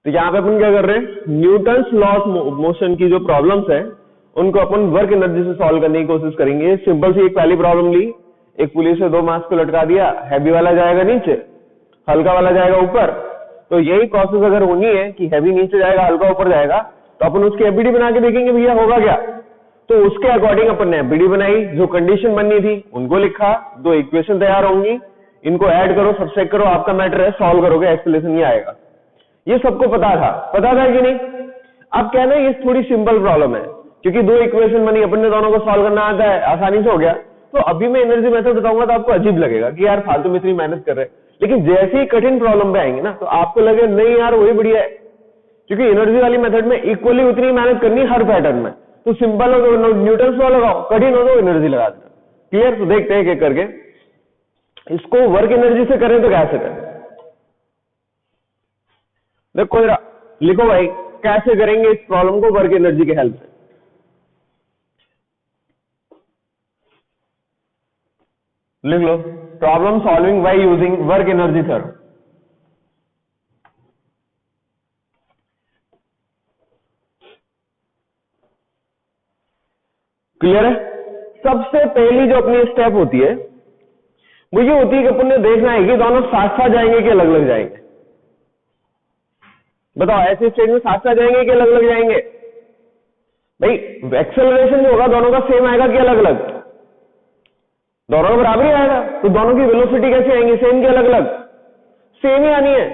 तो यहाँ पे अपन क्या कर रहे हैं, न्यूटन्स लॉ ऑफ मोशन की जो प्रॉब्लम्स है उनको अपन वर्क एनर्जी से सॉल्व करने की कोशिश करेंगे। सिंपल सी एक पहली प्रॉब्लम ली, एक पुली से 2 मास को लटका दिया, हैवी वाला जाएगा नीचे, हल्का वाला जाएगा ऊपर। तो यही प्रोसेस अगर होनी है कि हैवी नीचे जाएगा, हल्का ऊपर जाएगा, तो अपन उसकी एबीडी बना के देखेंगे भैया होगा क्या। तो उसके अकॉर्डिंग अपन ने एबीडी बनाई, जो कंडीशन बननी थी उनको लिखा, 2 इक्वेशन तैयार होंगी, इनको ऐड करो, सबट्रैक्ट करो, आपका मैटर है, सॉल्व करोगे, एक्सप्लेनेशन ये आएगा। ये सबको पता था कि नहीं। अब क्या है ना, ये थोड़ी सिंपल प्रॉब्लम है क्योंकि 2 इक्वेशन बनी, अपन ने दोनों को सॉल्व करना आता है, आसानी से हो गया। तो अभी मैं एनर्जी मेथड बताऊंगा तो आपको अजीब लगेगा कि यार फालतू में इतनी मेहनत कर रहे हैं, लेकिन जैसे ही कठिन प्रॉब्लम पे आएंगे ना तो आपको लगे नहीं यार वही बढ़िया है, क्योंकि एनर्जी वाली मेथड में इक्वली उतनी मेहनत करनी हर पैटर्न में। तो सिंपल हो तो न्यूटन्स लॉ लगाओ, कठिन हो तो एनर्जी लगा देना। क्लियर। तो देखते हैं एक करके इसको वर्क एनर्जी से करें तो कैसे करें। देखो जरा लिखो भाई, कैसे करेंगे इस प्रॉब्लम को वर्क एनर्जी के हेल्प से। लिख लो, problem solving by using work energy theorem. Clear है। सबसे पहली जो अपनी स्टेप होती है वो ये होती है कि अपन ने देखना है कि दोनों साथ साथ जाएंगे कि अलग अलग जाएंगे। बताओ ऐसे स्टेज में साथ साथ जाएंगे कि अलग अलग जाएंगे। भाई एक्सेलरेशन जो होगा दोनों का सेम आएगा कि अलग अलग, दोनों का बराबर ही आएगा। तो दोनों की वेलोसिटी कैसे आएंगी, सेम कि अलग अलग, सेम ही आनी है।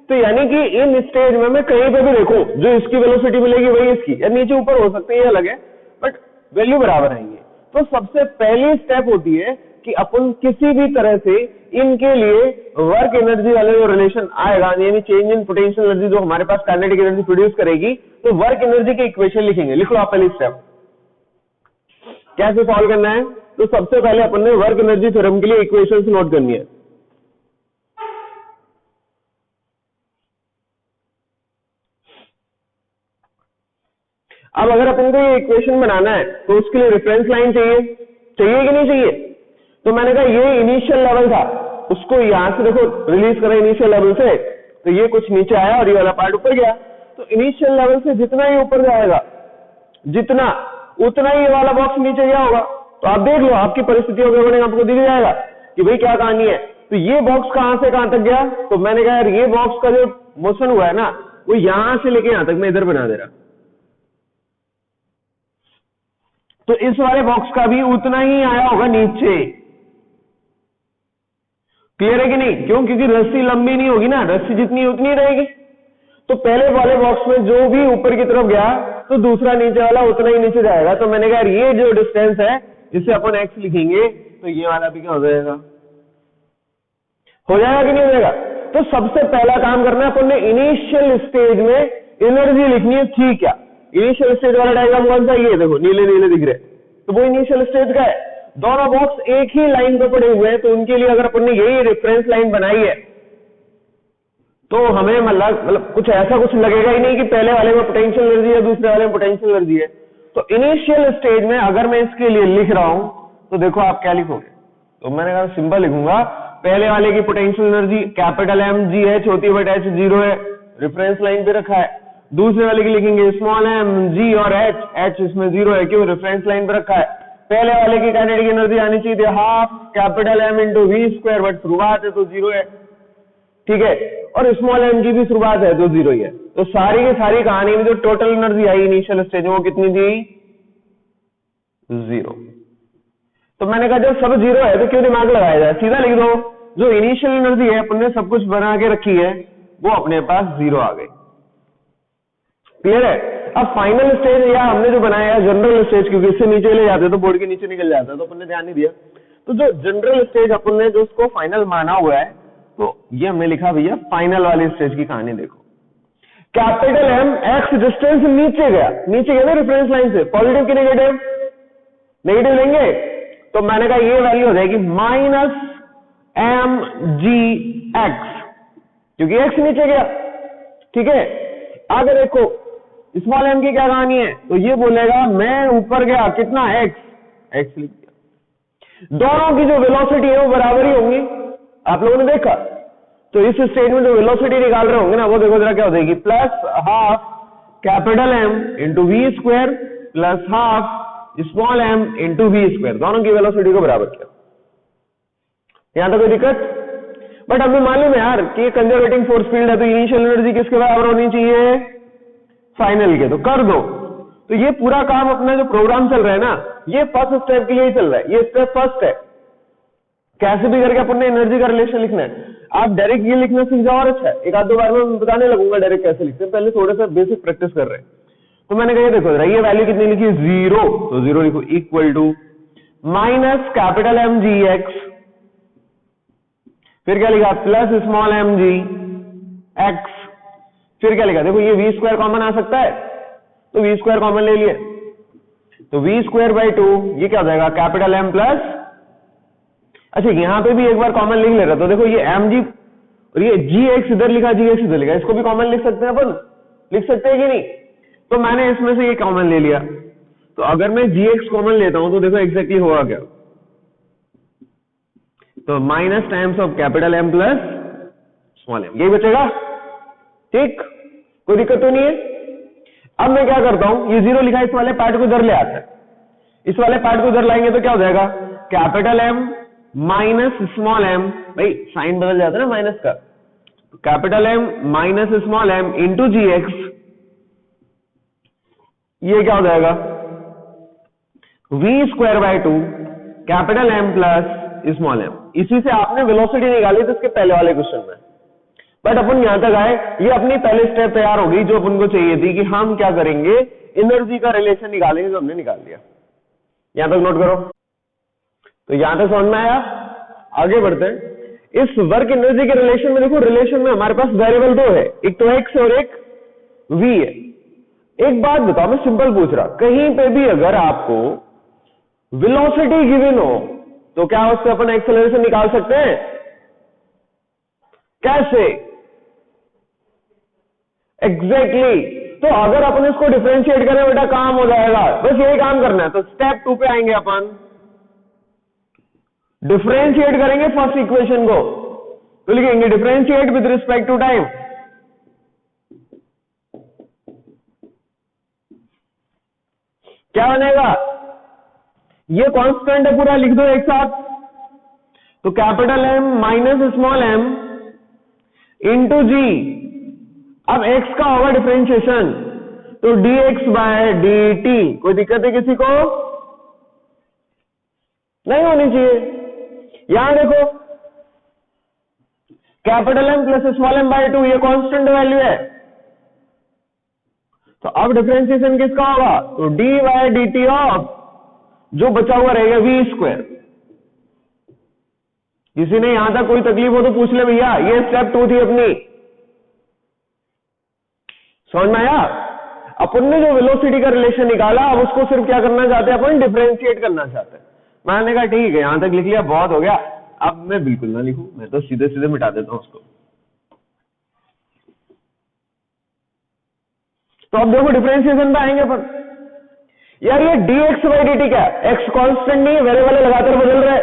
तो यानी कि इन स्टेज में मैं कहीं पे भी देखूं जो इसकी वेलोसिटी मिलेगी वही इसकी, या नीचे ऊपर हो सकते हैं, ये अलग है, बट वैल्यू बराबर आएंगे। तो सबसे पहली स्टेप होती है कि अपन किसी भी तरह से इनके लिए वर्क एनर्जी वाले जो रिलेशन आएगा, यानी चेंज इन पोटेंशियल एनर्जी जो हमारे पास काइनेटिक एनर्जी प्रोड्यूस करेगी, तो वर्क एनर्जी के इक्वेशन लिखेंगे। लिख लो आप पहली स्टेप। कैसे सॉल्व करना है, तो सबसे पहले अपन ने वर्क एनर्जी थ्योरम के लिए इक्वेशंस नोट करनी है। अब अगर अपन को ये इक्वेशन बनाना है तो उसके लिए रेफरेंस लाइन चाहिए कि नहीं चाहिए। तो मैंने कहा ये इनिशियल लेवल था, उसको यहां से देखो रिलीज करें इनिशियल लेवल से, तो ये कुछ नीचे आया और ये वाला पार्ट ऊपर गया। तो इनिशियल लेवल से जितना ही ऊपर जाएगा जितना, उतना ही ये वाला बॉक्स नीचे गया होगा। तो आप देख लो आपकी परिस्थितियों के अकॉर्डिंग आपको दिख जाएगा कि भाई क्या कहानी है। तो ये बॉक्स कहां से कहां तक गया, तो मैंने कहा यार ये बॉक्स का जो मोशन हुआ है ना वो यहां से लेके यहां तक मैं इधर बना दे रहा। तो इस वाले बॉक्स का भी उतना ही आया होगा नीचे। क्लियर है कि नहीं। क्यों, क्योंकि रस्सी लंबी नहीं होगी ना, रस्सी जितनी उतनी रहेगी। तो पहले वाले बॉक्स में जो भी ऊपर की तरफ गया तो दूसरा नीचे वाला उतना ही नीचे जाएगा। तो मैंने कहा ये जो डिस्टेंस है इसे अपन x लिखेंगे, तो ये वाला भी क्या हो जाएगा, हो जाएगा कि नहीं हो जाएगा। तो सबसे पहला काम करना है अपन ने इनिशियल स्टेज में एनर्जी लिखनी है, ठीक क्या। इनिशियल स्टेज वाला डायग्राम कौन सा, ये देखो नीले नीले दिख रहे, तो वो इनिशियल स्टेज का है। दोनों बॉक्स एक ही लाइन पे पड़े हुए हैं, तो उनके लिए अगर अपन ने यही रेफरेंस लाइन बनाई है तो हमें मतलब कुछ ऐसा कुछ लगेगा ही नहीं कि पहले वाले में पोटेंशियल एनर्जी है दूसरे वाले में पोटेंशियल एनर्जी है। तो इनिशियल स्टेज में अगर मैं इसके लिए लिख रहा हूं तो देखो आप क्या लिखोगे। तो मैंने कहा सिंपल लिखूंगा, पहले वाले की potential energy capital M G H होती है, बट एच 0 है, रेफरेंस लाइन पे रखा है। दूसरे वाले की लिखेंगे स्मॉल एम जी और एच, एच इसमें 0 है, क्यों, रेफरेंस लाइन पे रखा है। पहले वाले की काइनेटिक एनर्जी आनी चाहिए थी half capital M into we square, but शुरुआत है तो 0 है, ठीक है, और स्मॉल एम की भी शुरुआत है तो 0 ही है। तो सारी की सारी कहानी में जो total energy I initial stage में वो कितनी थी, 0। तो मैंने कहा जब सब 0 है तो क्यों दिमाग लगाया जाए, सीधा लिख दो जो इनिशियल एनर्जी है अपन ने सब कुछ बना के रखी है वो अपने पास 0 आ गई। क्लियर है। अब फाइनल स्टेज या हमने जो बनाया है जनरल स्टेज, क्योंकि इससे नीचे ले जाते तो बोर्ड के नीचे निकल जाता तो अपन ने ध्यान नहीं दिया। तो जो जनरल स्टेज अपन ने जो उसको फाइनल माना हुआ है, तो ये हमने लिखा भैया फाइनल वाली स्टेज की कहानी देखो। कैपिटल एम एक्स डिस्टेंस नीचे गया ना रेफरेंस लाइन से, पॉजिटिव की नेगेटिव, नेगेटिव लेंगे तो मैंने कहा ये वैल्यू हो जाएगी माइनस एम जी एक्स, क्योंकि एक्स नीचे गया, ठीक है। आगे देखो स्मॉल एम की क्या कहानी है, तो ये बोलेगा मैं ऊपर गया कितना एक्स, एक्स लिख दिया। दोनों की जो वेलोसिटी है वो बराबर ही होंगी, आप लोगों ने देखा। तो इस स्टेट में जो वेलोसिटी निकाल रहे होंगे ना, वो देखो जरा क्या हो जाएगी, plus half capital M into we square plus half small M into we square, दोनों की वेलोसिटी को बराबर किया। यहां तक कोई दिक्कत? बट हमें मालूम है यार कि कंजर्वेटिंग फोर्स फील्ड है, तो इनिशियल एनर्जी किसके बराबर होनी चाहिए, फाइनल के, तो कर दो। तो ये पूरा काम अपना जो प्रोग्राम चल रहा है ना, ये फर्स्ट स्टेप के लिए ही चल रहा है, ये स्टेप फर्स्ट है। कैसे भी करके अपन ने एनर्जी का रिलेशन लिखना है। आप डायरेक्ट ये लिखना सीख जाओ और अच्छा है, एक आध दो बार में बताने लगूंगा डायरेक्ट कैसे लिखते हैं, पहले थोड़ा सा बेसिक प्रैक्टिस कर रहे हैं। तो मैंने कहा देखो ये वैल्यू कितनी लिखी, 0, तो 0 लिखो, equal to minus capital M ji X, फिर क्या लिखा, plus small M G X, फिर क्या लिखा, देखो ये वी स्क्वायर कॉमन आ सकता है, तो वी स्क्वायर कॉमन ले लिए, तो वी स्क्वायर बाई 2, ये क्या हो जाएगा, कैपिटल एम प्लस, अच्छा यहां पे भी एक बार कॉमन लिख ले रहा, तो देखो ये एम जी और ये जी एक्स इधर लिखा, जी एक्स इधर लिखा, इसको भी कॉमन लिख सकते हैं अपन, लिख सकते हैं कि नहीं? तो मैंने इसमें से ये कॉमन ले लिया, तो अगर मैं जी एक्स कॉमन लेता हूं तो देखो एग्जैक्टली होगा क्या, तो minus times of capital M plus small M, यही बचेगा, ठीक, कोई दिक्कत तो नहीं है। अब मैं क्या करता हूं, ये 0 लिखा, इस वाले पार्ट को इधर ले आता है, इस वाले पार्ट को इधर लाएंगे तो क्या हो जाएगा, capital M minus small m, भाई साइन बदल जाता है ना माइनस का, तो capital M minus small M into g x, ये क्या हो जाएगा, v square by 2 capital M plus small m. इसी से आपने वेलोसिटी निकाली थी इसके पहले वाले क्वेश्चन में, बट अपन यहां तक आए, ये अपनी पहले स्टेप तैयार हो गई जो अपन को चाहिए थी कि हम क्या करेंगे, एनर्जी का रिलेशन निकालेंगे, जो हमने निकाल दिया। यहां तक नोट करो, तो यहां तक समझ में आया, आगे बढ़ते हैं। इस वर्क एनर्जी के रिलेशन में देखो, रिलेशन में हमारे पास वेरिएबल दो है, एक तो एक्स और एक वी है। एक बात बताओ, मैं सिंपल पूछ रहा, कहीं पे भी अगर आपको वेलोसिटी गिवन हो तो क्या उससे अपन एक्सेलरेशन निकाल सकते हैं? कैसे? एग्जैक्टली तो अगर अपन इसको डिफरेंशिएट करें बेटा काम हो जाएगा, बस यही काम करना है। तो स्टेप 2 पे आएंगे अपन, डिफरेंशिएट करेंगे फर्स्ट इक्वेशन को, तो लिखेंगे differentiate with respect to time. क्या बनेगा, ये कांस्टेंट है पूरा, लिख दो एक साथ, तो capital M minus small M into g, अब x का होगा डिफरेंशिएशन, तो dx बाय dt, कोई दिक्कत है किसी को? नहीं होनी चाहिए। यहां देखो capital M plus small m by 2, ये कांस्टेंट वैल्यू है, तो अब डिफरेंशिएशन किसका होगा, तो dy बाय dt ऑफ, जो बचा हुआ रहेगा वी स्क्वायर। किसी ने यहां तक कोई तकलीफ हो तो पूछ ले भैया, ये स्टेप 2 थी अपनी, समझ में आया? अपन ने जो वेलोसिटी का रिलेशन निकाला, अब उसको सिर्फ क्या करना चाहते हैं अपन, डिफरेंशिएट करना चाहते हैं। मैंने कहा ठीक है, यहां तक लिख लिया, बहुत हो गया, अब मैं बिल्कुल ना लिखूं, मैं तो सीधे सीधे मिटा देता हूं उसको। तो अब देखो डिफरेंशिएशन पे आएंगे अपन, यार ये dx बाई dt क्या है, x कांस्टेंट नहीं है, वेरिएबल लगातार बदल रहा है,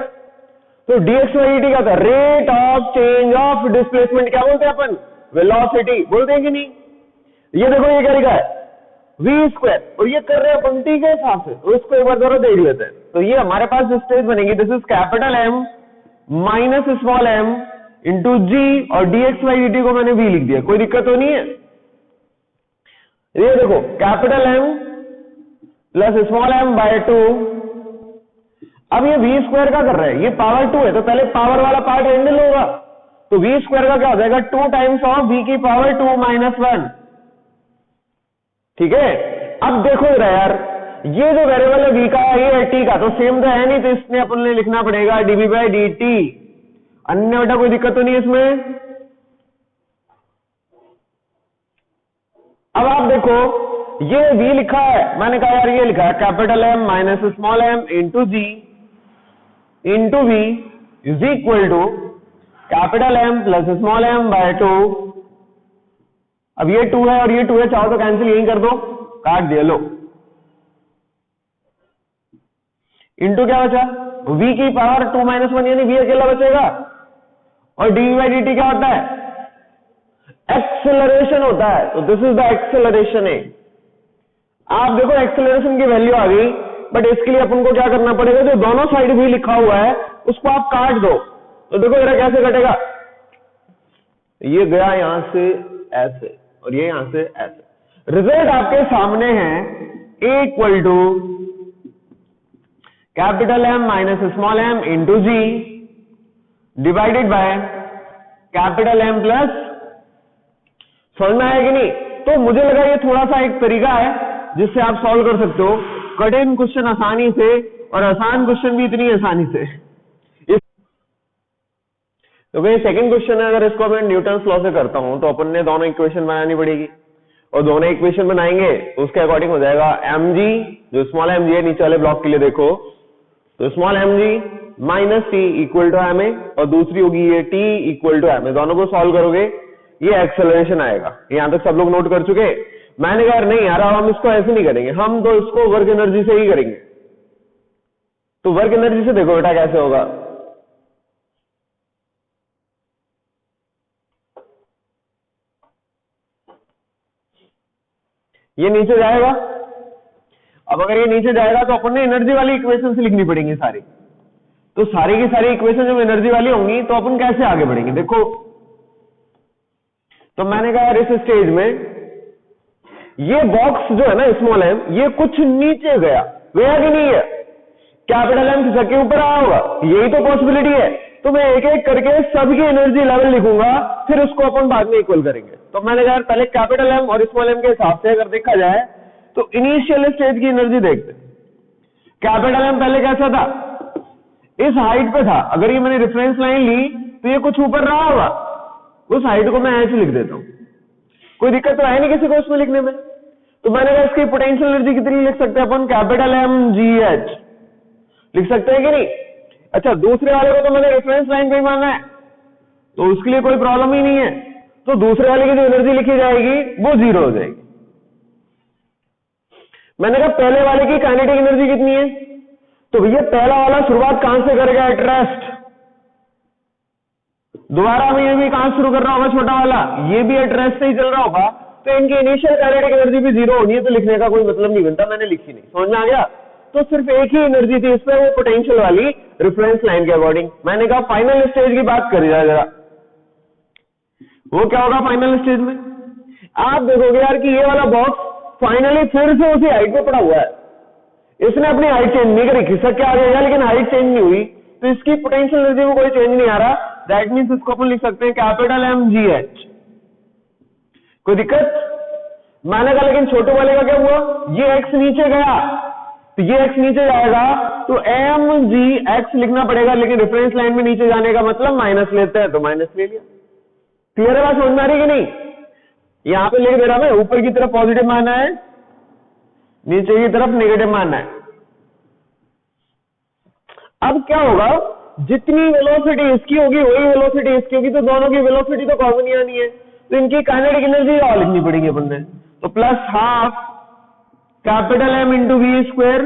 तो dx बाई dt क्या था, rate of change of displacement, क्या बोलते हैं अपन, वेलोसिटी बोलते हैं कि नहीं? ये देखो ये क्या लिखा है, वी स्क्वायर, और ये कर रहे हैं पंक्ति के हिसाब से, तो इसको एक बार जरा देख लेते हैं। तो ये हमारे पास जो स्टेज बनेगी, this is capital M minus small M into g, और dx बाई dt को मैंने v लिख दिया, कोई दिक्कत तो नहीं है? ये देखो capital M plus small M by 2, अब ये वी स्क्वायर का कर रहे हैं, ये पावर 2 है, तो पहले पावर वाला पार्ट हैंडल होगा, तो वी स्क्वायर का क्या हो जाएगा, 2 टाइम्स ऑफ वी की पावर 2 माइनस 1, ठीक है? अब देखो जरा यार, ये जो वेरिएबल है v का, ये है t का, तो सेम तो है नहीं, तो इसमें अपन ने लिखना पड़ेगा dv बाई dt, अन्य बेटा कोई दिक्कत तो नहीं है इसमें? अब आप देखो ये v लिखा है, मैंने कहा यार ये लिखा है capital M minus small m into G into V is equal to capital M plus small m by 2। अब ये 2 है और ये 2 है, चाहो तो कैंसिल यही कर दो, काट दिया, लो, इंटू क्या बचा, v की पावर 2 माइनस 1, यानी v अकेला बचेगा, और dv बाई dt क्या होता है, एक्सेलरेशन होता है, तो दिस इज द एक्सेलरेशन ए। आप देखो एक्सेलरेशन की वैल्यू आ गई, बट इसके लिए अपन को क्या करना पड़ेगा, जो दोनों साइड भी लिखा हुआ है उसको आप काट दो। तो देखो मेरा कैसे कटेगा, ये गया यहां से ऐसे और ये यहां से ऐसे। रिजल्ट आपके सामने है, a equal to capital M minus small M into g divided by capital M plus. समझ में आया कि नहीं? तो मुझे लगा ये थोड़ा सा एक तरीका है जिससे आप सॉल्व कर सकते हो कठिन क्वेश्चन आसानी से, और आसान क्वेश्चन भी इतनी आसानी से। तो भाई सेकंड क्वेश्चन है, अगर इसको मैं न्यूटन्स लॉ से करता हूं तो अपन ने दोनों इक्वेशन बनानी पड़ेगी, और दोनों इक्वेशन बनाएंगे तो उसके अकॉर्डिंग हो जाएगा एम जी, जो स्मॉल एम जी है नीचे वाले ब्लॉक के लिए देखो, तो small M G minus T equal to M A, और दूसरी होगी ये T equal to M A. दोनों को सॉल्व करोगे ये एक्सेलरेशन आएगा। यहां तक सब लोग नोट कर चुके? मैंने कहा नहीं यार हम इसको ऐसे नहीं करेंगे, हम तो इसको वर्क एनर्जी से ही करेंगे। तो वर्क एनर्जी से देखो बेटा कैसे होगा। ये नीचे जाएगा, अब अगर ये नीचे जाएगा तो अपन ने एनर्जी वाली इक्वेशन से लिखनी पड़ेंगी सारी। तो सारी की सारी इक्वेशन जब एनर्जी वाली होंगी तो अपन कैसे आगे बढ़ेंगे देखो। तो मैंने कहा इस स्टेज में ये बॉक्स जो है ना स्मॉल एम, ये कुछ नीचे गया कि नहीं है? कैपिटल एम खिसक के ऊपर आया होगा, यही तो पॉसिबिलिटी है। तो मैं एक एक करके सबकी एनर्जी लेवल लिखूंगा, फिर उसको अपन बाद में इक्वल करेंगे। तो मैंने कहा पहले कैपिटल एम और स्मॉल एम के हिसाब से अगर देखा जाए तो इनिशियल स्टेज की एनर्जी देखते। कैपिटल एम पहले कैसा था, इस हाइट पे था। अगर ये मैंने रेफरेंस लाइन ली तो ये कुछ ऊपर रहा होगा, उस हाइट को मैं ऐसे लिख देता हूं, कोई दिक्कत तो है नहीं किसी को इसमें लिखने में। तो मैंने कहा इसकी पोटेंशियल एनर्जी कितनी लिख सकते हैं अपन, कैपिटल एम जी एच लिख सकते हैं कि नहीं? अच्छा दूसरे वाले को तो मैंने रेफरेंस लाइन पे ही माना है, तो उसके लिए कोई प्रॉब्लम ही नहीं है। तो दूसरे वाले की जो एनर्जी लिखी जाएगी वो जीरो हो जाएगी। मैंने कहा पहले वाले की काइनेटिक एनर्जी कितनी है, तो भैया पहला वाला शुरुआत कहां से करेगा, एट रेस्ट। दोबारा में ये भी कहां शुरू कर रहा होगा, छोटा वाला, ये भी एट रेस्ट से ही चल रहा होगा। तो इनकी इनिशियल काइनेटिक एनर्जी भी जीरो होनी है, तो लिखने का कोई मतलब नहीं बनता, मैंने लिखी नहीं। समझ में आ गया? तो सिर्फ एक ही एनर्जी थी इसमें, वो पोटेंशियल वाली रेफरेंस लाइन के अकॉर्डिंग। मैंने कहा फाइनल स्टेज की बात करी जाए जरा, वो क्या होगा फाइनल स्टेज में? आप देखोगे यार कि ये वाला बॉक्स फाइनली फिर से उसी हाइट पे पड़ा हुआ है। इसने अपनी हाइट चेंज नहीं करी, खिसक के आ गया लेकिन हाइट चेंज नहीं हुई, तो इसकी पोटेंशियल एनर्जी में कोई चेंज नहीं आ रहा। दैट मीन्स इसको अपन लिख सकते हैं कैपिटल एम जी एच। कोई दिक्कत? मैंने कहा लेकिन छोटे वाले का क्या हुआ, ये एक्स नीचे गया तो ये एक्स नीचे जाएगा, तो एम जी एक्स लिखना पड़ेगा, लेकिन रेफरेंस लाइन में नीचे जाने का मतलब माइनस लेते हैं, तो माइनस ले लिया। क्लियर है बात, समझ में आ रही कि नहीं? यहां पे लिख दे रहा मैं, ऊपर की तरफ पॉजिटिव मानना है, नीचे की तरफ नेगेटिव मानना है। अब क्या होगा, जितनी वेलोसिटी इसकी होगी वही वेलोसिटी इसकी होगी, तो दोनों की वेलोसिटी तो कॉमन ही आनी है, तो इनकी काइनेटिक एनर्जी और लिखनी पड़ेगी अपन ने। तो plus half capital M into we square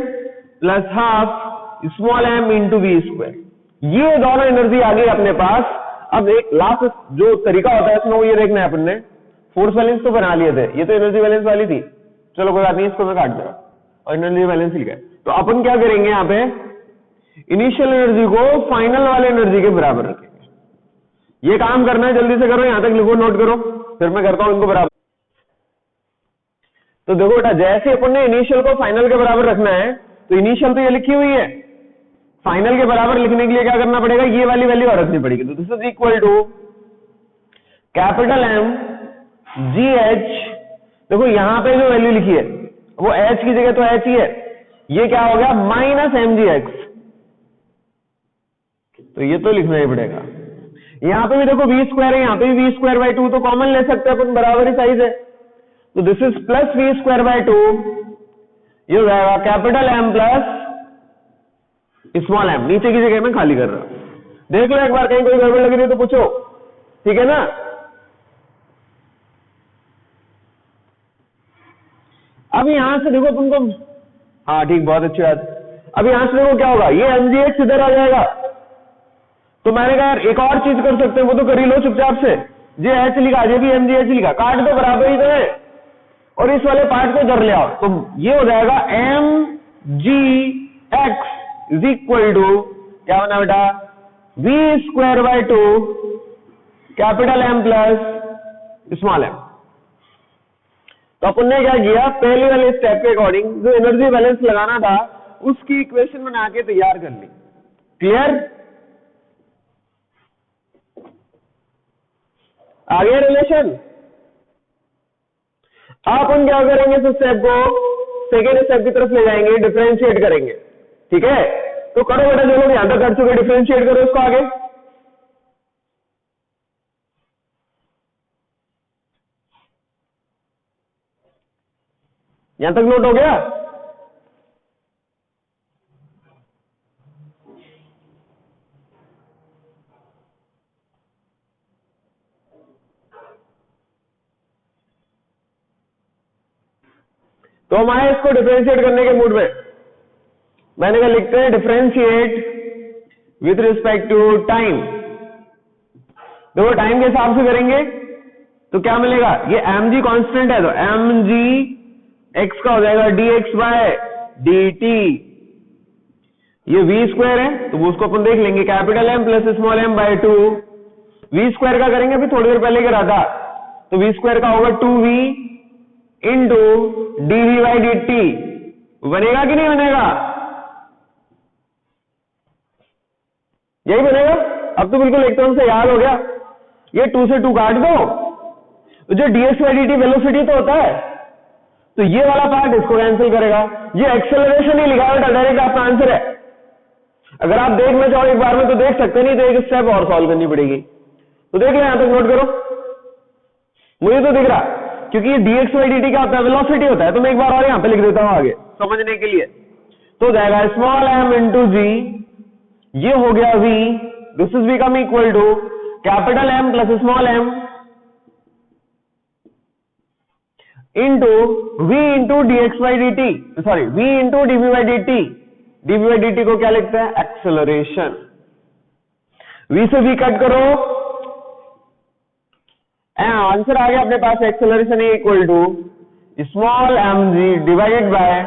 plus half small M into we square, ये दोनों एनर्जी आ गई अपने पास। अब एक लास्ट जो तरीका होता है इसमें वो ये देखना है अपन ने, फोर्स बैलेंस तो बना लिए थे, ये तो एनर्जी बैलेंस वाली थी, चलो कोई बात नहीं, इसको मैं काट दूंगा और एनर्जी बैलेंस लिखा है। तो अपन क्या करेंगे, यहाँ पे इनिशियल एनर्जी को फाइनल वाले एनर्जी के बराबर रखेंगे। ये काम करना है, जल्दी से करो, यहां तक लिखो, नोट करो, फिर मैं करता हूं इनको बराबर। तो देखो बेटा, जैसे अपन ने इनिशियल को फाइनल के बराबर रखना है, तो इनिशियल तो ये लिखी हुई है, फाइनल के बराबर लिखने के लिए क्या करना पड़ेगा, ये वाली वैल्यू और रखनी पड़ेगी। तो this is equal to capital M G H. देखो यहां पे जो वैल्यू लिखी है वो एच की जगह तो एच ही है, ये क्या हो गया माइनस एम जी एक्स, तो ये तो लिखना ही पड़ेगा। यहां पे भी देखो वी स्क्वायर है, यहां पे भी वी स्क्वायर बाय 2, तो कॉमन ले सकते हैं अपन, बराबर ही साइज है। तो this is plus V square by 2, ये हो जाएगा capital M plus small M, नीचे की जगह में खाली कर रहा हूं। देख लो एक बार, कहीं कोई गड़बड़ लग रही है तो पूछो, ठीक है ना? अब यहां से देखो तुमको, हाँ ठीक, बहुत अच्छी बात। अब यहां से देखो क्या होगा, ये mgx इधर आ जाएगा। तो मैंने कहा यार एक और चीज कर सकते हैं, वो तो कर ही लो चुपचाप से। जे एच लिखा, जे भी एम जी एच लिखा, काट दो, बराबर ही तो है, और इस वाले पार्ट को इधर ले आओ, तो ये हो जाएगा M ji x is equal to क्या बना बेटा, v square by 2 capital M plus small m. तो अपन ने क्या किया, पहले वाले स्टेप के अकॉर्डिंग जो एनर्जी बैलेंस लगाना था उसकी इक्वेशन बना के तैयार कर ली। क्लियर? आगे रिलेशन। आप हम क्या करेंगे, इस स्टेप को सेकेंड स्टेप की तरफ ले जाएंगे, डिफरेंशिएट करेंगे। ठीक है, तो करो बेटा, जो लोग यहां तक कर चुके डिफरेंशिएट करो इसको आगे। यहां तक नोट हो गया? तो हम आए इसको डिफरेंशिएट करने के मूड में। मैंने कहा लिखते हैं differentiate with respect to time. देखो टाइम के हिसाब से करेंगे तो क्या मिलेगा, ये एम जी कॉन्स्टेंट है तो एम जी एक्स का हो जाएगा d x by d t. ये वी स्क्वायर है तो वो उसको अपन देख लेंगे, capital M plus small M by 2। V square का करेंगे, अभी थोड़ी देर पहले करा था, तो वी स्क्वायर का होगा 2v into d v by d t. बनेगा कि नहीं बनेगा? यही बनेगा। अब तो बिल्कुल एकदम से याद हो गया, ये 2 से 2 काट दो, तो जो dx बाई dt वेलोसिटी तो होता है, तो ये वाला पार्ट इसको कैंसिल करेगा। ये एक्सेलरेशन ही लिखा है, डायरेक्ट आपका आंसर है। अगर आप देखना चाहो एक बार में तो देख सकते नहीं, तो एक स्टेप और सॉल्व करनी पड़ेगी। तो देख लो, यहां तक नोट करो, मुझे तो दिख रहा, क्योंकि ये dx बाई dt क्या होता है, वेलोसिटी होता है। तो मैं एक बार और यहां पे लिख देता हूं आगे समझने के लिए। तो जाएगा स्मॉल एम इंटू जी, ये हो गया v, this is become equal to capital M plus small M into v into d x by d t, sorry v into dv by d t. Dv by d t को क्या लिखते हैं, acceleration. v से v cut करो, answer आ गया अपने पास, acceleration equal to small M g divided by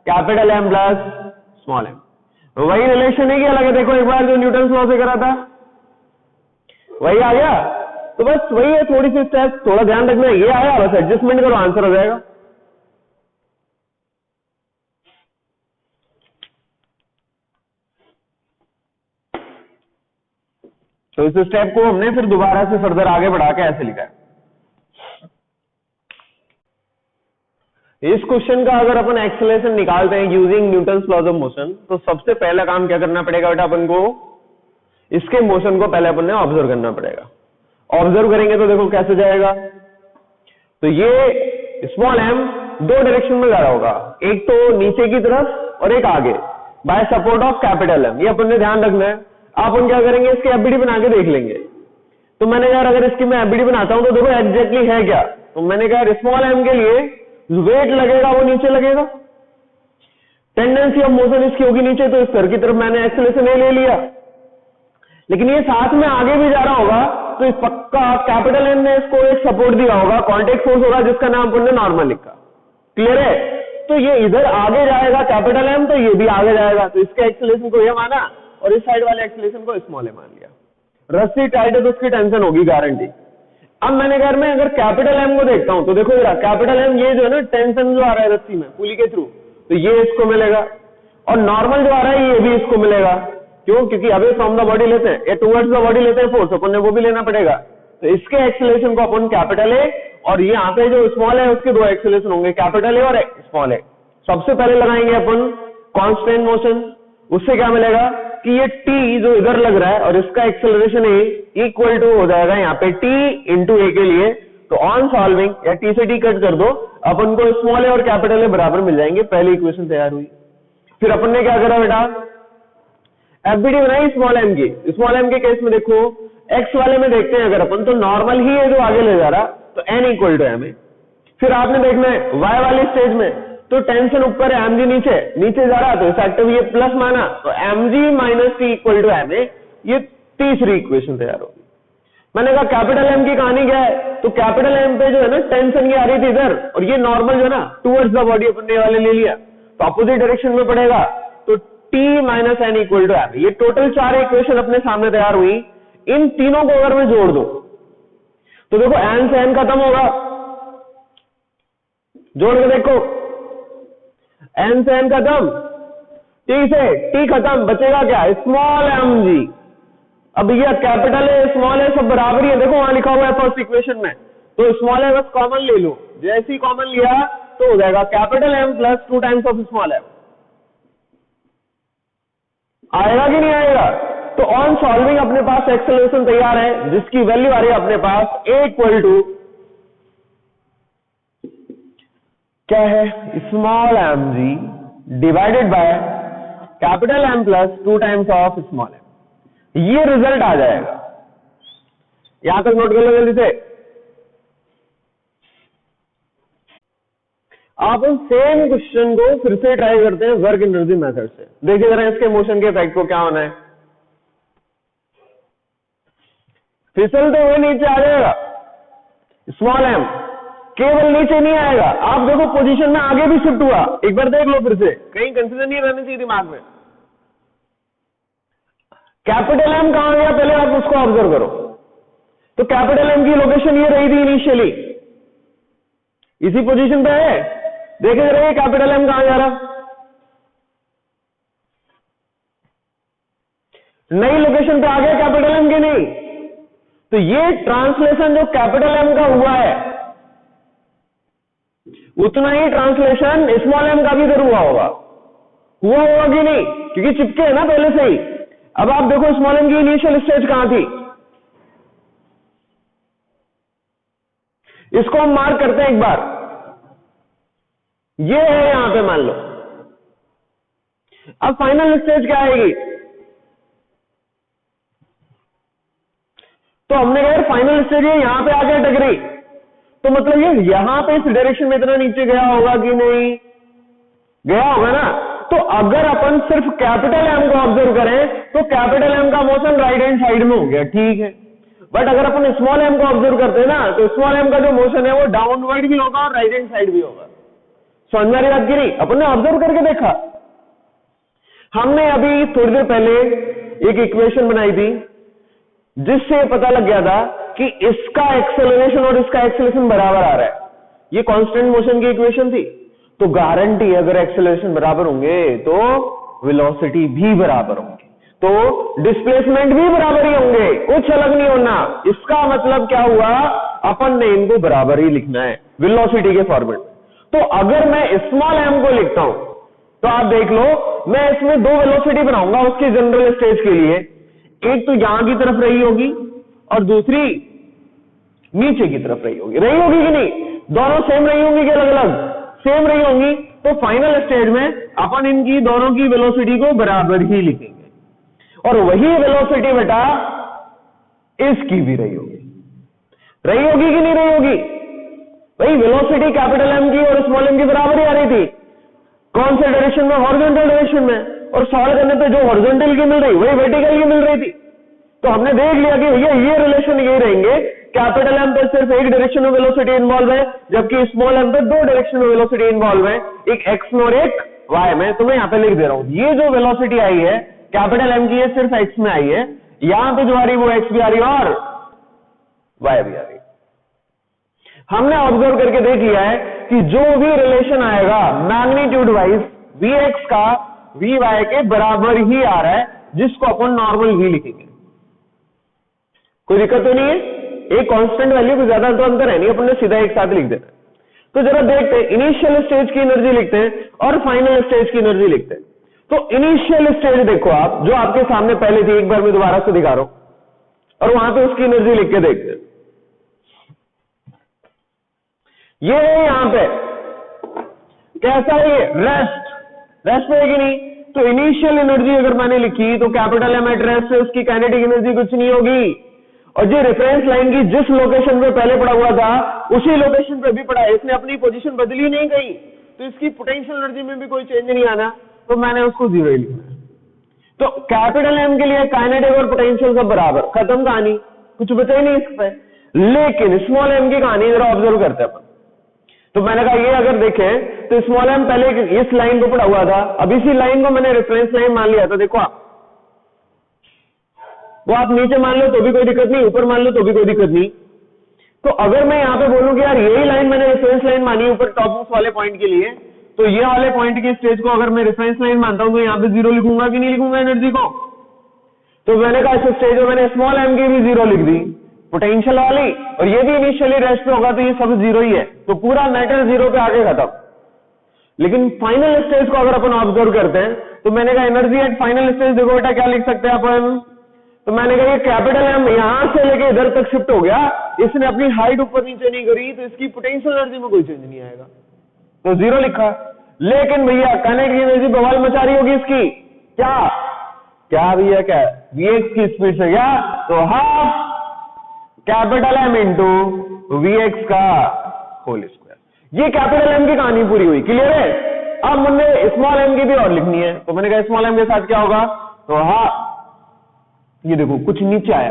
capital M plus small m. वही रिलेशन है कि अलग है? देखो एक बार जो न्यूटन लॉ से करा था वही आ गया। तो बस वही है, थोड़ी सी स्टेप थोड़ा ध्यान रखना, ये आया बस एडजस्टमेंट करो, आंसर हो जाएगा। तो इस स्टेप को हमने फिर दोबारा से फर्दर आगे बढ़ा के ऐसे लिखा है। इस क्वेश्चन का अगर अपन एक्सेलरेशन निकालते हैं using Newton's laws of motion, तो सबसे पहला काम क्या करना पड़ेगा बेटा, अपन को इसके मोशन को पहले अपन ने ऑब्जर्व करना पड़ेगा। ऑब्जर्व करेंगे तो देखो कैसे जाएगा, तो ये स्मॉल एम दो डायरेक्शन में जा रहा होगा, एक तो नीचे की तरफ और एक आगे, by support of capital M. ये अपन ने ध्यान रखना है। अपन क्या करेंगे, इसकी एफबीडी बना के देख लेंगे। तो मैंने यार अगर इसकी मैं एफबीडी बनाता हूं तो देखो एग्जैक्टली है क्या। तो मैंने कहा स्मॉल एम के लिए वेट लगेगा वो नीचे लगेगा, टेंडेंसी ऑफ मोशन इसकी होगी नीचे, तो इस सर की तरफ मैंने एक्सेलरेशन ले लिया। लेकिन ये साथ में आगे भी जा रहा होगा तो इस पक्का कैपिटल एम ने इसको एक सपोर्ट दिया होगा, कांटेक्ट फोर्स होगा जिसका नाम अपन ने नॉर्मल लिखा। क्लियर है? तो ये इधर आगे जाएगा कैपिटल एम, तो ये भी आगे जाएगा, तो इसके एक्सेलरेशन को ये माना और इस साइड वाले एक्सेलरेशन को स्मॉल एम मान लिया। रस्सी टाइट है तो उसकी टेंशन होगी गारंटी। अब मैंने घर में अगर कैपिटल एम को देखता हूं तो देखो जरा, कैपिटल एम ये जो है ना टेंशन जो आ रहा है रस्सी में पुली के थ्रू, तो ये इसको मिलेगा, और नॉर्मल जो आ रहा है ये भी इसको मिलेगा। क्यों? क्योंकि अभी फ्रॉम द बॉडी लेते हैं, ये टुवर्ड्स द बॉडी लेते हैं फोर्स, अपन ने वो भी लेना पड़ेगा। तो इसके एक्सेलरेशन को अपन कैपिटल ए, और ये यहाँ पे जो स्मॉल है उसके दो एक्सेलरेशन होंगे, कैपिटल ए और स्मॉल ए। सबसे पहले लगाएंगे अपन कांस्टेंट मोशन, उससे क्या मिलेगा कि ये t जो इधर लग रहा है और इसका एक्सेलरेशन a इक्वल टू हो जाएगा यहाँ पे t इंटू ए के लिए। तो ऑन सॉल्विंग या t से t कट कर दो, अपन को स्मॉल ए और कैपिटल ए बराबर मिल जाएंगे। पहली इक्वेशन तैयार हुई। फिर अपन ने क्या करा बेटा, एफबीडी बनाई स्मॉल एम की। स्मॉल एम के केस में देखो x वाले में देखते हैं अगर अपन, तो नॉर्मल ही है जो आगे ले जा रहा, तो n equal to M a. फिर आपने देखना है y वाले स्टेज में, तो टेंशन ऊपर है, mg नीचे जा रहा, तो इफेक्टिव ये प्लस माना, तो mg minus T equal to M a. ये तीसरी इक्वेशन तैयार होगी। मैंने कहा कैपिटल एम की कहानी क्या है, तो कैपिटल एम पे जो है ना टेंशन की आ रही थी इधर, और ये नॉर्मल जो है ना टूवर्ड्स द बॉडी अपन ने वाले ले लिया, तो अपोजिट डायरेक्शन में पड़ेगा, तो T minus N equal to m. ये टोटल 4 इक्वेशन अपने सामने तैयार हुई। इन तीनों को अगर मैं जोड़ दूं तो देखो एन से एन खत्म होगा, जोड़ के देखो, एन से एन खत्म, टी से टी खत्म, बचेगा क्या, स्मॉल एम जी। अब ये कैपिटल है स्मॉल है सब बराबर ही है, देखो वहां लिखा हुआ है फर्स्ट इक्वेशन में, तो स्मॉल है बस कॉमन ले लो, जैसे ही कॉमन लिया तो हो जाएगा capital M plus 2 times of small m. आएगा कि नहीं आएगा? तो ऑन सॉल्विंग अपने पास एक्सेलरेशन तैयार है, जिसकी वैल्यू आ रही है अपने पास ए इक्वल टू क्या है, small M g divided by capital M plus 2 times of small m. ये रिजल्ट आ जाएगा। यहां तक नोट कर लो जल्दी से। आप उन सेम क्वेश्चन को फिर से ट्राई करते हैं वर्क एनर्जी मेथड से। देखिए जरा इसके मोशन के इफेक्ट को क्या होना है। फिसलते हुए नीचे आ जाएगा स्मॉल एम, केवल नीचे नहीं आएगा, आप देखो पोजीशन में आगे भी शिफ्ट हुआ, एक बार देख लो फिर से, कहीं कंफ्यूजन नहीं रहनी चाहिए दिमाग में। कैपिटल एम कहां गया पहले आप उसको ऑब्जर्व करो। तो कैपिटल एम की लोकेशन ये रही थी इनिशियली, इसी पोजीशन पे है, देखे रहिए कैपिटल एम कहां जा रहा, नई लोकेशन पे आ गया कैपिटल एम की नहीं। तो ये ट्रांसलेशन जो कैपिटल एम का हुआ है उतना ही ट्रांसलेशन स्मॉल एम का भी इधर हुआ होगा कि नहीं, क्योंकि चिपके है ना पहले से ही। अब आप देखो स्मॉल एम की इनिशियल स्टेज कहां थी, इसको हम मार्क करते हैं एक बार, ये है यहां पे मान लो। अब फाइनल स्टेज क्या आएगी, तो हमने कहा फाइनल स्टेज ये यहां पे आके अटक रही, तो मतलब ये यहां पे इस डायरेक्शन में इतना नीचे गया होगा कि नहीं गया होगा ना। तो अगर अपन सिर्फ कैपिटल एम को ऑब्जर्व करें तो कैपिटल एम का मोशन राइट हैंड साइड में हो गया, ठीक है। बट अगर अपन स्मॉल एम को ऑब्जर्व करते हैं ना, तो स्मॉल एम का जो मोशन है वो डाउनवर्ड भी होगा और राइट हैंड साइड भी होगा। समझ में आ रही बात की नहीं? अपन ने ऑब्जर्व करके देखा। हमने अभी थोड़ी देर पहले एक इक्वेशन बनाई थी जिससे पता लग गया था कि इसका एक्सेलरेशन और इसका एक्सेलरेशन बराबर आ रहा है। ये कांस्टेंट मोशन की इक्वेशन थी, तो गारंटी अगर एक्सेलरेशन बराबर होंगे तो वेलोसिटी भी बराबर होंगे, तो डिस्प्लेसमेंट भी बराबर ही होंगे, कुछ अलग नहीं होना। इसका मतलब क्या हुआ, अपन ने इनको बराबर ही लिखना है वेलोसिटी के फॉर्मेट में। तो अगर मैं स्मॉल एम को लिखता हूं तो आप देख लो, मैं इसमें 2 वेलोसिटी बनाऊंगा उसके जनरल स्टेज के लिए, एक तो यहां की तरफ रही होगी और दूसरी नीचे की तरफ रही होगी कि नहीं, दोनों सेम रही होंगी कि अलग अलग, सेम रही होंगी। तो फाइनल स्टेज में अपन इनकी दोनों की वेलोसिटी को बराबर ही लिखेंगे, और वही वेलोसिटी बेटा इसकी भी रही होगी कि नहीं रही होगी। भाई वेलोसिटी कैपिटल एम की और स्मॉल एम की बराबर ही आ रही थी, कौन से डायरेक्शन में, हॉरिजॉन्टल डायरेक्शन में, और सॉल्व करने पे जो हॉरिजॉन्टल की मिल रही वही वर्टिकल की मिल रही थी। तो हमने देख लिया कि भैया ये रिलेशन यही रहेंगे, कैपिटल एम पे सिर्फ एक डायरेक्शन में वेलोसिटी इन्वॉल्व है, जबकि स्मॉल एम पे 2 डायरेक्शन में वेलोसिटी इन्वॉल्व है, एक एक्स में और एक वाई में। तो मैं यहां पे लिख दे रहा हूं, ये जो वेलोसिटी आई है कैपिटल एम की, सिर्फ एक्स में आई है, यहां पे जो आ रही वो एक्स भी आ रही और वाई भी आ रही। हमने ऑब्जर्व करके देख लिया है कि जो भी रिलेशन आएगा मैग्नीट्यूड वाइज वी एक्स का वी वाई के बराबर ही आ रहा है, जिसको अपन नॉर्मल वी लिखेंगे। कोई दिक्कत तो नहीं है, एक कांस्टेंट वैल्यू को ज्यादा तो अंतर है नहीं, अपन ने सीधा एक साथ लिख देना। तो जरा देखते हैं, इनिशियल स्टेज की एनर्जी लिखते हैं और फाइनल स्टेज की एनर्जी लिखते हैं। तो इनिशियल स्टेज देखो आप, जो आपके सामने पहले थी, एक बार मैं दोबारा से दिखा रहा हूं, और वहां पे उसकी एनर्जी लिख के देखते हैं। ये है यहां पे कैसा है, ये रेस्ट है कि नहीं। तो इनिशियल एनर्जी अगर मैंने लिखी तो कैपिटल एम एट रेस्ट से उसकी काइनेटिक एनर्जी कुछ नहीं होगी, और जो रेफरेंस लाइन की जिस लोकेशन पे पहले पड़ा हुआ था उसी लोकेशन पे भी पड़ा है, इसने अपनी पोजीशन बदली नहीं कहीं, तो इसकी पोटेंशियल एनर्जी में भी कोई चेंज नहीं आना, तो मैंने उसको 0 ही लिखा है। तो कैपिटल एम के लिए काइनेटिक और पोटेंशियल सब बराबर, खत्म कहानी। कुछ बचा ही नहीं इस पे। लेकिन स्मॉल एम की कहानी जरा ऑब्जर्व करते हैं अपन। तो मैंने कहा ये अगर देखें तो स्मॉल एम पहले इस लाइन को पढ़ा हुआ था, अब इसी लाइन को मैंने रेफरेंस लाइन मान लिया था। देखो आप, वो आप नीचे मान लो तो भी कोई दिक्कत नहीं, ऊपर मान लो तो भी कोई दिक्कत नहीं। तो अगर मैं यहाँ पे बोलूं कि यार यही लाइन मैंने रेफरेंस लाइन मानी ऊपर टॉप मोस्ट वाले पॉइंट के लिए, तो ये वाले पॉइंट की स्टेज को अगर मैं रेफरेंस लाइन मानता हूं तो यहाँ पे 0 लिखूंगा कि नहीं लिखूंगा एनर्जी को? तो मैंने कहा इस स्टेज में मैंने स्मॉल एम की भी 0 लिख दी पोटेंशियल वाली, और ये भी इनिशियली रेस्ट पे होगा तो ये सब 0 ही है, तो पूरा मैटर 0 पे आके खत्म। लेकिन फाइनल स्टेज को अगर अपन ऑब्जर्व करते हैं तो मैंने कहा एनर्जी एट फाइनल स्टेज देखो बेटा क्या लिख सकते हैं अपन। तो मैंने कहा ये कैपिटल एम यहां से लेके इधर तक शिफ्ट हो गया, इसने अपनी हाइट ऊपर नीचे नहीं करी, तो इसकी पोटेंशियल एनर्जी में कोई चेंज नहीं आएगा, तो 0 लिखा। लेकिन भैया काइनेटिक एनर्जी बवाल मचा रही होगी इसकी, क्या भैया क्या Vx की स्पीड से, क्या तो half capital M into Vx का होल स्क्वायर। ये कैपिटल एम की कहानी पूरी हुई, क्लियर है? अब मुझे स्मॉल एम की भी और लिखनी है, तो मैंने कहा स्मॉल एम के साथ क्या होगा, तो हाँ ये देखो कुछ नीचे आया,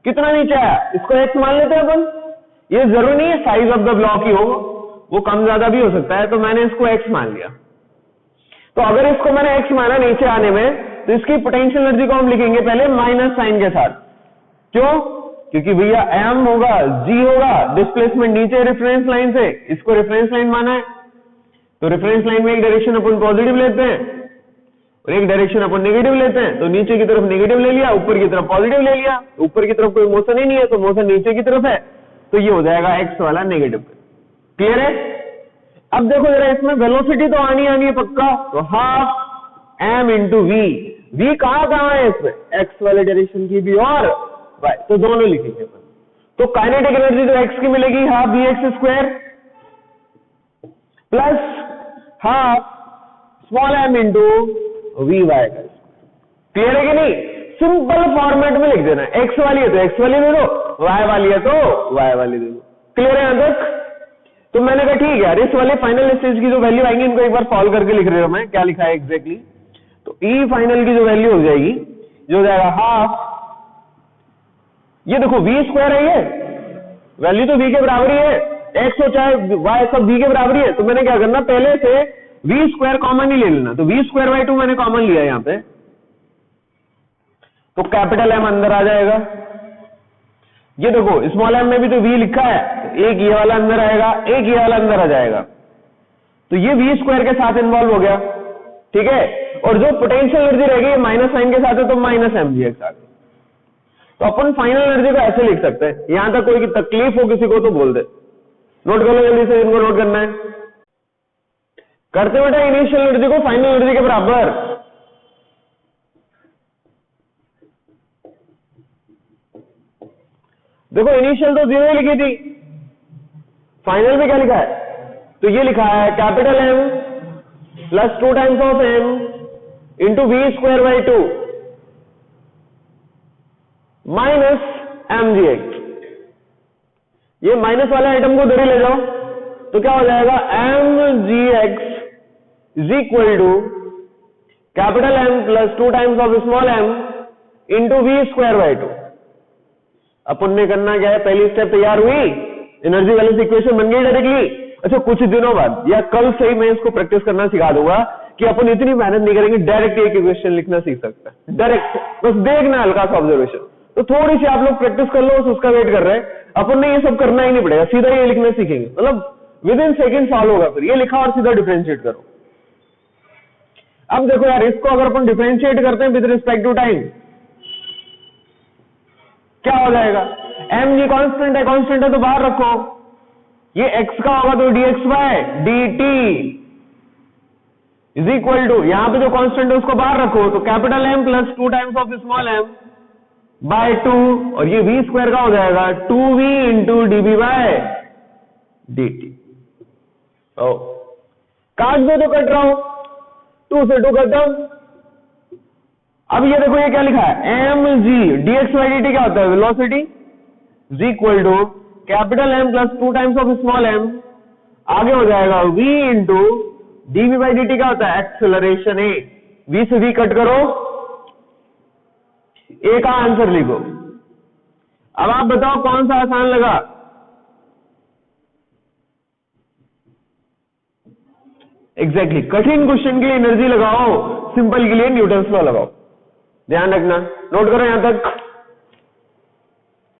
कितना नीचे आया, इसको x मान लेते हैं अपन। ये जरूरी नहीं है साइज ऑफ द ब्लॉक ही हो, वो कम ज्यादा भी हो सकता है, तो मैंने इसको x मान लिया। तो अगर इसको मैंने x माना नीचे आने में, तो इसकी पोटेंशियल एनर्जी को हम लिखेंगे पहले माइनस साइन के साथ। क्यों? क्योंकि भैया m होगा g होगा, डिस्प्लेसमेंट नीचे रेफरेंस लाइन से, इसको रेफरेंस लाइन माना है, तो रेफरेंस लाइन में एक डायरेक्शन अपन पॉजिटिव लेते हैं और एक डायरेक्शन अपन नेगेटिव लेते हैं, तो नीचे की तरफ नेगेटिव ले लिया, ऊपर की तरफ पॉजिटिव ले लिया। ऊपर की तरफ कोई मोशन ही नहीं है तो मोशन नीचे की तरफ है, तो ये हो जाएगा x वाला नेगेटिव। क्लियर है? अब देखो जरा इसमें वेलोसिटी तो आनी है पक्का, तो हाफ m इंटू v कहां है इसमें, x वाले डायरेक्शन की भी और y, तो दोनों लिखेंगे अपन। तो काइनेटिक एनर्जी जो x की मिलेगी half vx square plus half small m into v y का। क्लियर है कि नहीं? सिंपल फॉर्मेट में लिख देना, x वाली है तो x वाली दे दो, y वाली है तो y वाली दे दो। क्लियर है यहां तक? तो मैंने कहा ठीक है यार, इस वाले फाइनल स्टेज की जो वैल्यू आएंगी इनको एक बार सॉल्व करके लिख रहा हूं मैं, क्या लिखा है एग्जैक्टली। तो ई फाइनल की जो वैल्यू हो जाएगी, जो हो जाएगा हाफ, ये देखो v स्क्वायर है, ये वैल्यू तो v के बराबर ही है, x हो चाहे y सब v के बराबर ही है। तो मैंने क्या करना, पहले से v स्क्वायर कॉमन ही ले लेना, तो v स्क्वायर बाई 2 मैंने कॉमन लिया यहां पे, तो कैपिटल M अंदर आ जाएगा। ये देखो स्मॉल m में भी तो v लिखा है, एक ये वाला अंदर आएगा, एक ये वाला अंदर आ जाएगा, तो ये v स्क्वायर के साथ इन्वॉल्व हो गया, ठीक है। और जो पोटेंशियल एनर्जी रहेगी माइनस साइन के साथ है, तो माइनस mgx आ गई। तो अपन फाइनल एनर्जी को ऐसे लिख सकते हैं। यहां तक कोई तकलीफ हो किसी को तो बोल दे, नोट कर लो जल्दी से, इनको नोट करना है। करते बेटा इनिशियल एनर्जी को फाइनल एनर्जी के बराबर। देखो इनिशियल तो 0 लिखी थी, फाइनल में क्या लिखा है, तो ये लिखा है capital M plus 2 times of M into we square by 2 minus mgx। ये माइनस वाले आइटम को इधर ही ले जाओ, तो क्या हो जाएगा, mgx is equal to capital M plus 2 times of small m into we square by 2। अपन ने करना क्या है, पहली स्टेप तैयार हुई, एनर्जी बैलेंस इक्वेशन बन गई डायरेक्टली। अच्छा कुछ दिनों बाद या कल से ही मैं इसको प्रैक्टिस करना सिखा दूंगा कि अपन इतनी मेहनत नहीं करेंगे, डायरेक्ट एक इक्वेशन लिखना सीख सकते हैं, डायरेक्ट बस देखना हल्का सा ऑब्जर्वेशन। तो थोड़ी सी आप लोग प्रैक्टिस कर लो, उसका वेट कर रहे हैं। अपन ने ये सब करना ही नहीं पड़ेगा, सीधा ये लिखना सीखेंगे, मतलब विद इन सेकेंड सॉल्व होगा। फिर ये लिखा और सीधा डिफरेंशिएट करो। अब देखो यार, इसको अगर अपन डिफरेंशिएट करते हैं विद रिस्पेक्ट टू टाइम, क्या हो जाएगा, m ये कांस्टेंट है तो बाहर रखो, ये x का होगा तो dx by dt is equal to, यहां पे जो कांस्टेंट है उसको बाहर रखो, तो capital M plus 2 times of small m by 2, और ये v स्क्वायर का हो जाएगा 2v into dv bye dt। काट दो तो कट रहा हूं, 2 से 2 खत्म। अब ये देखो ये क्या लिखा है, mg dx बाई dt क्या होता है, velocity is equal to capital M plus 2 times of small m, आगे हो जाएगा v into dv by dt क्या होता है, एक्सेलरेशन। ए v से v कट करो, ए का आंसर लिखो। अब आप बताओ कौन सा आसान लगा? एग्जैक्टली कठिन क्वेश्चन के लिए एनर्जी लगाओ, सिंपल के लिए न्यूटन्स लॉ लगाओ। ध्यान रखना, नोट करो यहां तक।